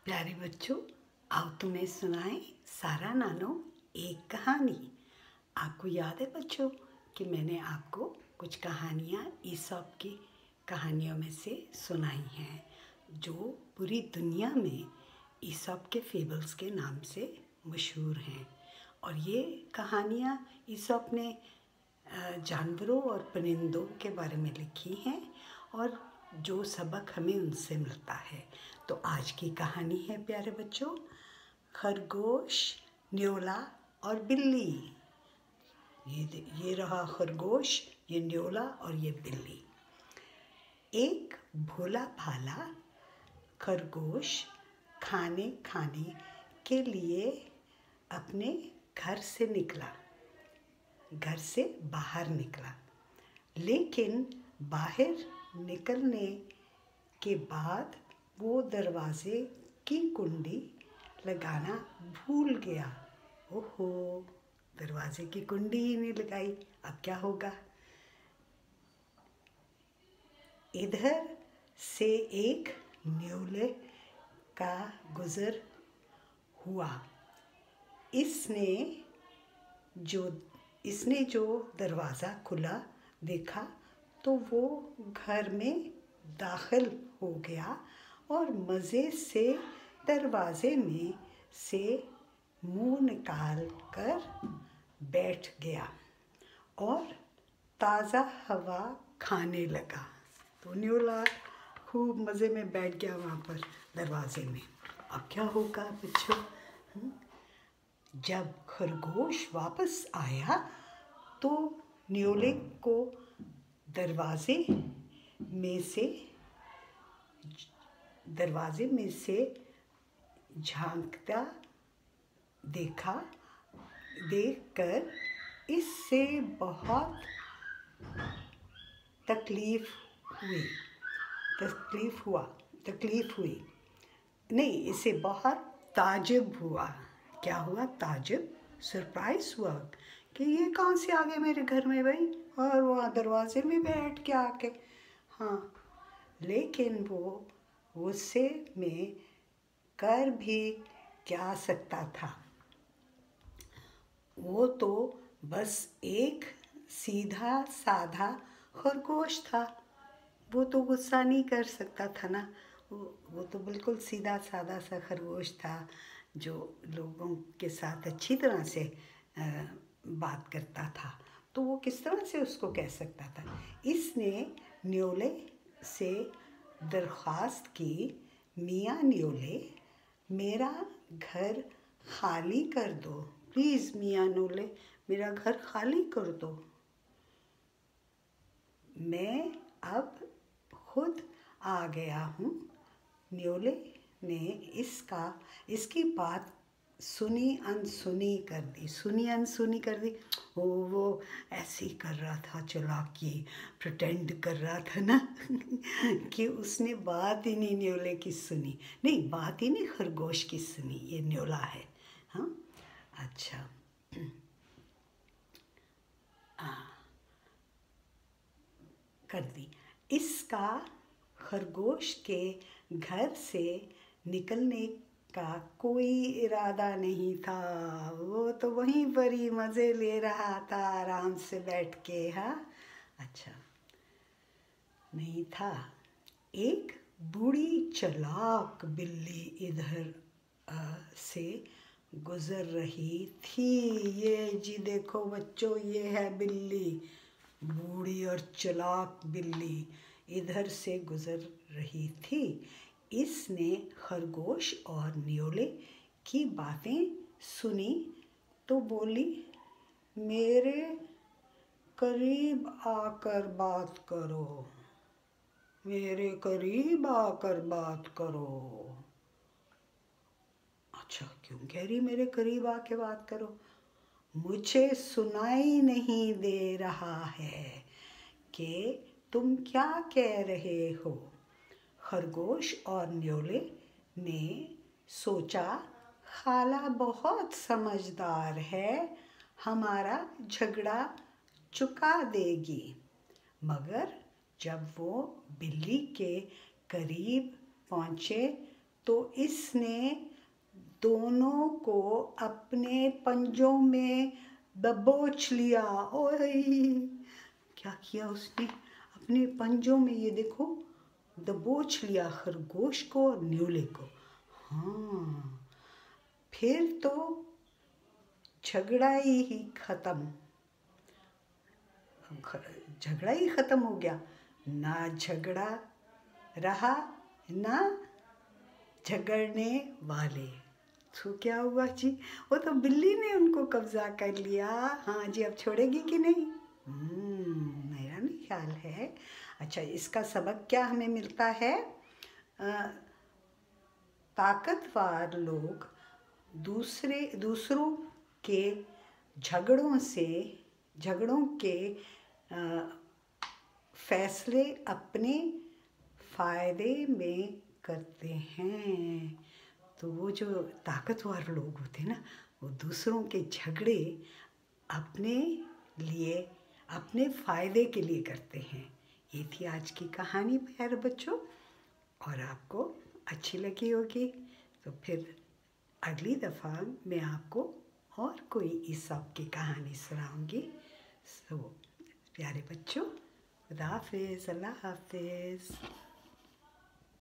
प्यारे बच्चों, आओ तुम्हें सुनाएं सारा नानो एक कहानी। आपको याद है बच्चों कि मैंने आपको कुछ कहानियाँ ईसॉप की कहानियों में से सुनाई हैं जो पूरी दुनिया में ईसॉप के फेबल्स के नाम से मशहूर हैं। और ये कहानियाँ ईसॉप ने जानवरों और परिंदों के बारे में लिखी हैं और जो सबक हमें उनसे मिलता है। तो आज की कहानी है प्यारे बच्चों, खरगोश, न्योला और बिल्ली। ये रहा खरगोश, ये न्योला और ये बिल्ली। एक भोला भाला खरगोश खाने खाने के लिए अपने घर से बाहर निकला, लेकिन बाहर निकलने के बाद वो दरवाजे की कुंडी लगाना भूल गया। ओहो, दरवाजे की कुंडी ही नहीं लगाई, अब क्या होगा। इधर से एक न्योले का गुजर हुआ। इसने जो दरवाज़ा खुला देखा तो वो घर में दाखिल हो गया और मज़े से दरवाज़े में से मुंह निकाल कर बैठ गया और ताज़ा हवा खाने लगा। तो न्योला खूब मज़े में बैठ गया वहाँ पर दरवाज़े में। अब क्या होगा बच्चों? जब खरगोश वापस आया तो न्योले को दरवाजे में से झांकता देखकर इससे बहुत इसे बहुत ताज्जुब हुआ। क्या हुआ? ताज्जुब, सरप्राइज हुआ कि ये कहाँ से आ गए मेरे घर में भाई, और वहाँ दरवाजे में बैठ के आके। हाँ, लेकिन वो गुस्से में कर भी क्या सकता था। वो तो बस एक सीधा साधा खरगोश था, वो तो गुस्सा नहीं कर सकता था ना। वो तो बिल्कुल सीधा साधा सा खरगोश था जो लोगों के साथ अच्छी तरह से बात करता था, तो वो किस तरह से उसको कह सकता था। इसने न्योले से दरख्वास्त की, मियाँ न्योले, मेरा घर खाली कर दो, प्लीज़ मियाँ न्योले, मेरा घर खाली कर दो। मैं अब खुद आ गया हूँ। न्योले ने इसकी बात सुनी अनसुनी कर दी। वो ऐसे ही कर रहा था, चालाकी प्रिटेंड कर रहा था ना कि उसने बात ही नहीं न्योले की सुनी। नहीं, बात ही नहीं खरगोश की सुनी, ये न्योला है। हाँ, अच्छा। कर दी। इसका खरगोश के घर से निकलने का कोई इरादा नहीं था, वो तो वहीं पर ही मज़े ले रहा था आराम से बैठ के। हाँ, अच्छा नहीं था। एक बूढ़ी चालाक बिल्ली इधर से गुजर रही थी। ये जी देखो बच्चों, ये है बिल्ली, बूढ़ी और चालाक बिल्ली इधर से गुजर रही थी। इसने खरगोश और न्योले की बातें सुनी तो बोली, मेरे करीब आकर बात करो, मेरे करीब आकर बात करो। अच्छा, क्यों कह रही मेरे करीब आके बात करो? मुझे सुनाई नहीं दे रहा है कि तुम क्या कह रहे हो। खरगोश और न्योले ने सोचा, खाला बहुत समझदार है, हमारा झगड़ा चुका देगी। मगर जब वो बिल्ली के करीब पहुँचे तो इसने दोनों को अपने पंजों में दबोच लिया। ओए, क्या किया उसने? अपने पंजों में, ये देखो, दबोच लिया खरगोश को और न्योले को। हाँ, फिर तो झगड़ा ही खत्म, झगड़ा ही खत्म हो गया। ना झगड़ा रहा ना झगड़ने वाले। तो क्या हुआ जी? वो तो बिल्ली ने उनको कब्जा कर लिया। हाँ जी, अब छोड़ेगी कि नहीं? मेरा नहीं ख्याल है। अच्छा, इसका सबक क्या हमें मिलता है? ताकतवर लोग दूसरों के झगड़ों के फैसले अपने फ़ायदे में करते हैं। तो वो जो ताकतवर लोग होते हैं ना, वो दूसरों के झगड़े अपने लिए, अपने फ़ायदे के लिए करते हैं। ये थी आज की कहानी प्यारे बच्चों, और आपको अच्छी लगी होगी। तो फिर अगली दफ़ा मैं आपको और कोई ईसॉप की कहानी सुनाऊंगी। सो प्यारे बच्चों, खुदा हाफिज़, अल्लाह हाफिज़।